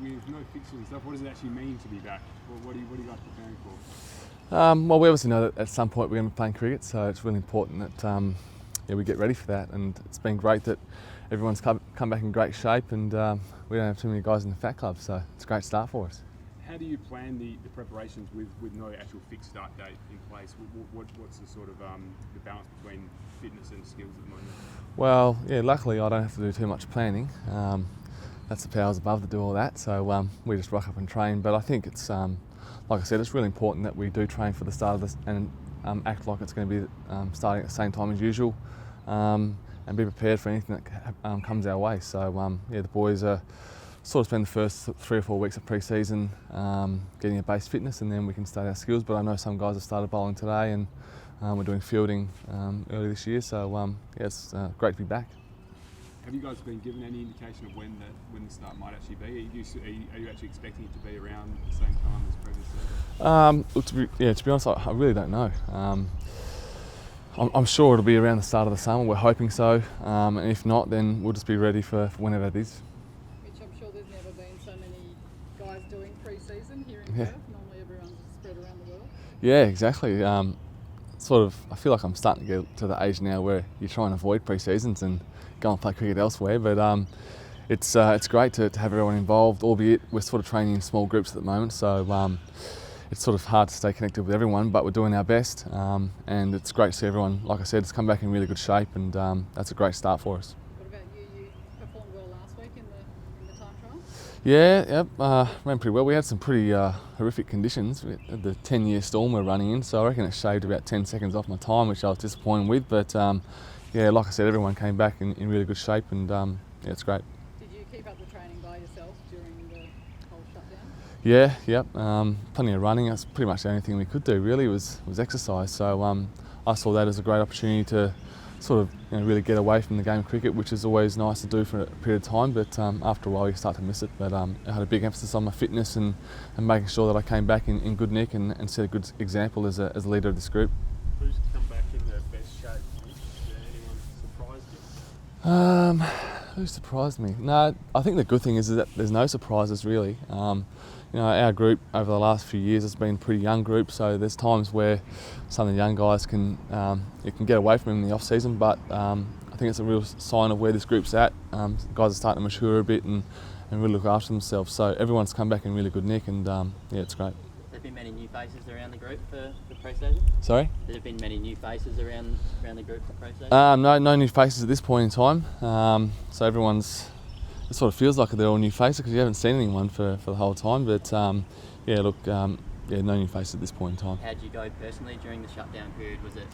with no fixtures and stuff, what does it actually mean to be back? What are you guys preparing for? Well, we obviously know that at some point we're going to be playing cricket, so it's really important that we get ready for that. And it's been great that everyone's come back in great shape, and we don't have too many guys in the Fat Club, so it's a great start for us. How do you plan the preparations with no actual fixed start date in place? What's the sort of the balance between fitness and skills at the moment? Well, yeah, luckily I don't have to do too much planning. That's the powers above that do all that, so we just rock up and train. But I think it's, like I said, it's really important that we do train for the start of this and act like it's going to be starting at the same time as usual, and be prepared for anything that comes our way. So the boys are sort of spend the first 3 or 4 weeks of pre-season getting a base fitness, and then we can start our skills. But I know some guys have started bowling today, and we're doing fielding early this year, so it's great to be back. Have you guys been given any indication of when the start might actually be? Are you actually expecting it to be around the same time as previously? To be honest, I really don't know. I'm sure it'll be around the start of the summer. We're hoping so, and if not, then we'll just be ready for whenever it is. Mitch, I'm sure there's never been so many guys doing pre-season here in Perth. Normally everyone's spread around the world. Yeah, exactly. I feel like I'm starting to get to the age now where you try and avoid pre-seasons and go and play cricket elsewhere. But it's great to have everyone involved, albeit we're sort of training in small groups at the moment. So it's sort of hard to stay connected with everyone, but we're doing our best. And it's great to see everyone, like I said, has come back in really good shape, and that's a great start for us. What about you? You performed well last week in the time trial? Yeah, ran pretty well. We had some pretty horrific conditions. We had the 10-year storm we're running in, so I reckon it shaved about 10 seconds off my time, which I was disappointed with. But like I said, everyone came back in really good shape, and it's great. Did you keep up the training by yourself during the whole Yeah, shutdown? plenty of running. That's pretty much the only thing we could do really was exercise. So I saw that as a great opportunity to sort of really get away from the game of cricket, which is always nice to do for a period of time, but after a while you start to miss it. But I had a big emphasis on my fitness and making sure that I came back in good nick and set a good example as a leader of this group. Who's come back in the best shape? Did anyone surprise you? Who surprised me? No, I think the good thing is that there's no surprises really. Our group over the last few years has been a pretty young group, so there's times where some of the young guys can get away from them in the off season, but I think it's a real sign of where this group's at. Guys are starting to mature a bit and really look after themselves, so everyone's come back in really good nick, and it's great. There have been many new faces around the group for the pre-season? Sorry? There have been many new faces around the group for pre-season? No new faces at this point in time. So everyone's, it sort of feels like they're all new faces because you haven't seen anyone for the whole time. But no new faces at this point in time. How did you go personally during the shutdown period? Was it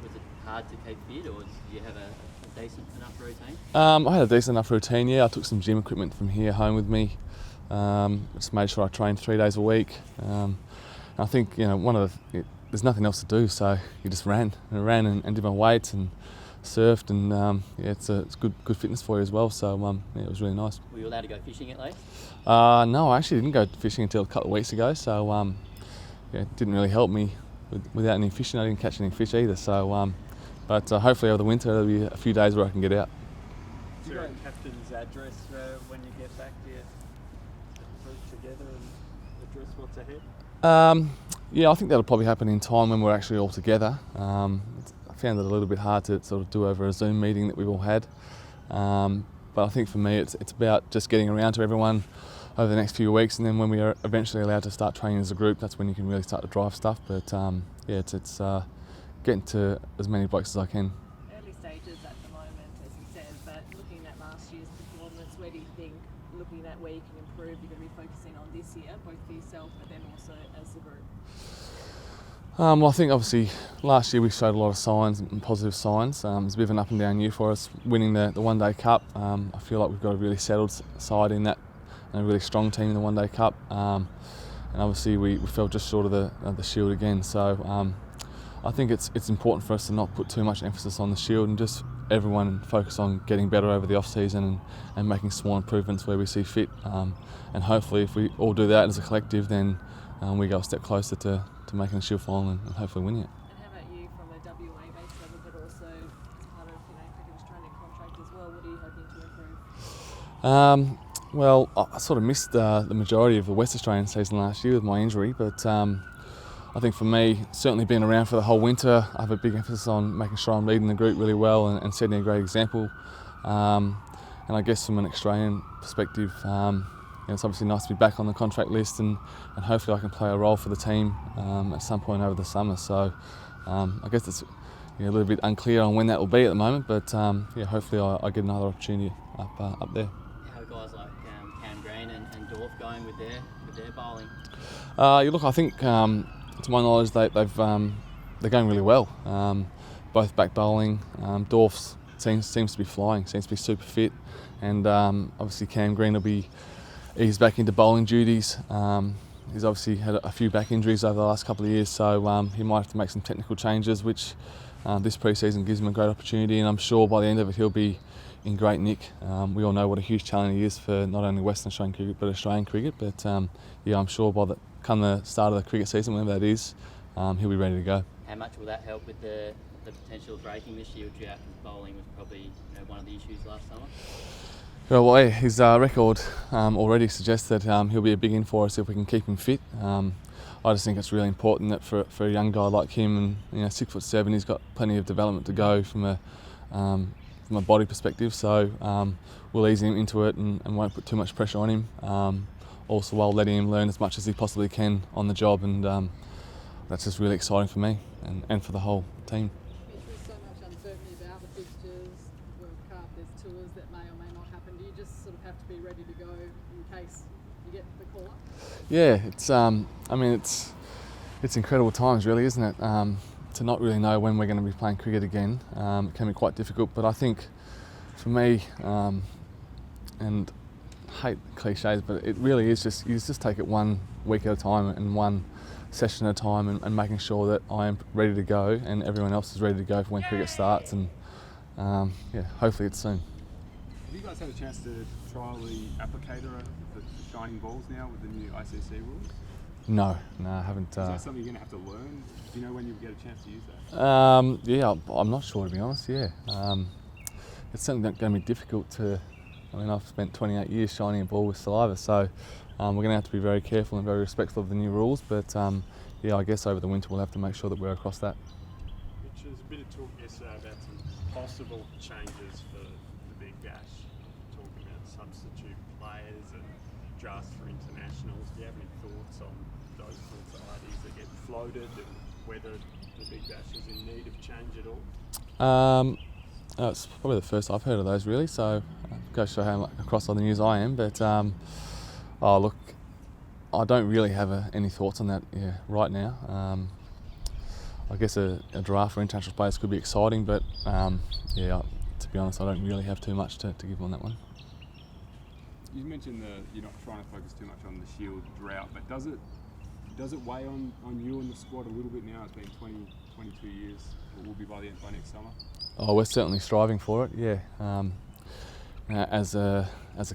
hard to keep fit, or did you have a decent enough routine? I had a decent enough routine. Yeah, I took some gym equipment from here home with me. Just made sure I trained 3 days a week. I think there's nothing else to do, so you just ran and did my weights and surfed, and it's good fitness for you as well. So it was really nice. Were you allowed to go fishing at least? No, I actually didn't go fishing until a couple of weeks ago. So it didn't really help me without any fishing. I didn't catch any fish either. So but hopefully over the winter there'll be a few days where I can get out. Is there a captain's address when you get back? Do you group together and address what's ahead? I think that'll probably happen in time when we're actually all together. I found it a little bit hard to sort of do over a Zoom meeting that we've all had. But I think for me it's about just getting around to everyone over the next few weeks, and then when we are eventually allowed to start training as a group, that's when you can really start to drive stuff. But it's getting to as many blokes as I can. Early stages at the moment, as you said, but looking at last year's performance, where do you think, looking at where you can improve, you're going to be focusing on this year, both for yourself but then also as a group? Well, I think obviously last year we showed a lot of signs and positive signs. It's a bit of an up and down year for us, winning the One Day Cup. I feel like we've got a really settled side in that, and a really strong team in the One Day Cup. And obviously we fell just short of the Shield again. So I think it's important for us to not put too much emphasis on the Shield and just everyone focus on getting better over the off season and making small improvements where we see fit. And hopefully if we all do that as a collective, then we go a step closer to making the Shield final and hopefully winning it. And how about you from a WA based level, but also as part of Cricket Australian contract as well? What are you hoping to improve? Well, I sort of missed the majority of the West Australian season last year with my injury, but I think for me, certainly being around for the whole winter, I have a big emphasis on making sure I'm leading the group really well and setting a great example. And I guess from an Australian perspective, it's obviously nice to be back on the contract list and hopefully I can play a role for the team at some point over the summer. So I guess it's a little bit unclear on when that will be at the moment, but hopefully I get another opportunity up there. How are guys like Cam Green and Dorf going with their bowling? Look, I think to my knowledge they're going really well. Both back bowling. Dorf seems to be flying, seems to be super fit, and obviously Cam Green will be eased back into bowling duties. He's obviously had a few back injuries over the last couple of years, so he might have to make some technical changes, which this pre-season gives him a great opportunity, and I'm sure by the end of it he'll be in great nick. We all know what a huge challenge he is for not only Western Australian cricket but Australian cricket, but I'm sure come the start of the cricket season, whenever that is, he'll be ready to go. How much will that help with the potential of breaking the Shield drought? Because bowling was probably one of the issues last summer. Well, his record already suggests that he'll be a big in for us if we can keep him fit. I just think it's really important that for a young guy like him, and 6'7", he's got plenty of development to go from a body perspective. So we'll ease him into it and won't put too much pressure on him. Also, while letting him learn as much as he possibly can on the job, and that's just really exciting for me and for the whole team. There's so much uncertainty about the fixtures, World Cup, there's tours that may or may not happen. Do you just sort of have to be ready to go in case you get the call up? Yeah, it's incredible times, really, isn't it? To not really know when we're going to be playing cricket again, it can be quite difficult. But I think for me, and I hate cliches, but it really is you just take it 1 week at a time and one session at a time, and making sure that I am ready to go and everyone else is ready to go for when cricket starts, and hopefully it's soon. Have you guys had a chance to trial the applicator for shining balls now with the new ICC rules? No, I haven't. Is that something you're going to have to learn? Do you know when you get a chance to use that? I'm not sure, to be honest. It's certainly not going to be difficult to. I've spent 28 years shining a ball with saliva, so we're going to have to be very careful and very respectful of the new rules. But I guess over the winter we'll have to make sure that we're across that. Which is a bit of talk yesterday about some possible changes for the Big Bash, talking about substitute players and drafts for internationals. Do you have any thoughts on those sorts of ideas that get floated, and whether the Big Bash is in need of change at all? It's probably the first I've heard of those, really, so go show how across on the news I am. But look, I don't really have any thoughts on that right now. I guess a draft for international players could be exciting, but to be honest, I don't really have too much to give on that one. You mentioned you're not trying to focus too much on the Shield drought, but does it weigh on you and the squad a little bit now? It's been 22 years, or will be by next summer. Oh, we're certainly striving for it. Yeah, as a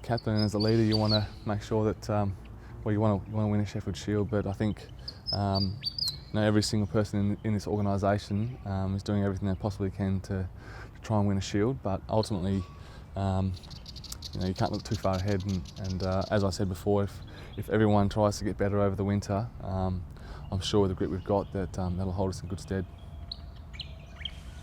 captain and as a leader, you want to make sure that you want to win a Sheffield Shield. But I think every single person in this organisation is doing everything they possibly can to try and win a Shield. But ultimately, you can't look too far ahead. And as I said before, if everyone tries to get better over the winter, I'm sure with the grit we've got that'll hold us in good stead.